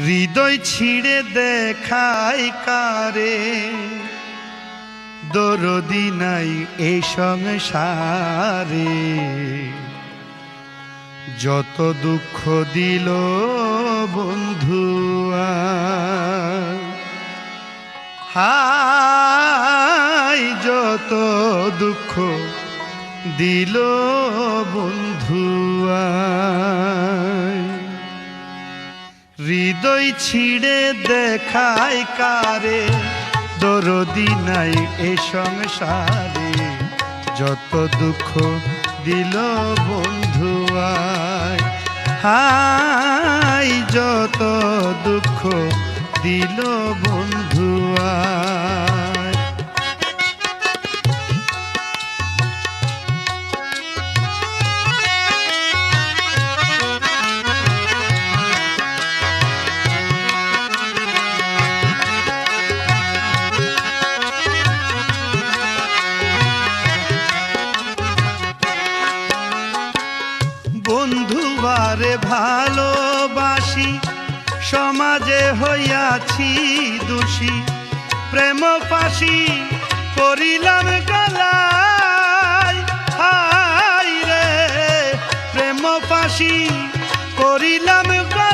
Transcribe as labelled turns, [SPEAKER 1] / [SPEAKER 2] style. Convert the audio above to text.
[SPEAKER 1] হৃদয় ছিঁড়ে দেখায় কারে, দরদি নাই এই সংসারে। যত দুঃখ দিল বন্ধুয়া, হায় যত দুঃখ দিল বন্ধুয়া। হৃদয় ছিঁড়ে দেখায় কারে, দরদি নাই এ সংসারে। যত দুঃখ দিল বন্ধুয়ায়, হায় যত দুঃখ দিল বন্ধুয়ায়। বন্ধুবারে ভালোবাসি, সমাজে হইয়াছি দোষী। প্রেম ফাঁসি করিলাম গলায়, হায় রে প্রেম ফাঁসি করিলাম গলায়।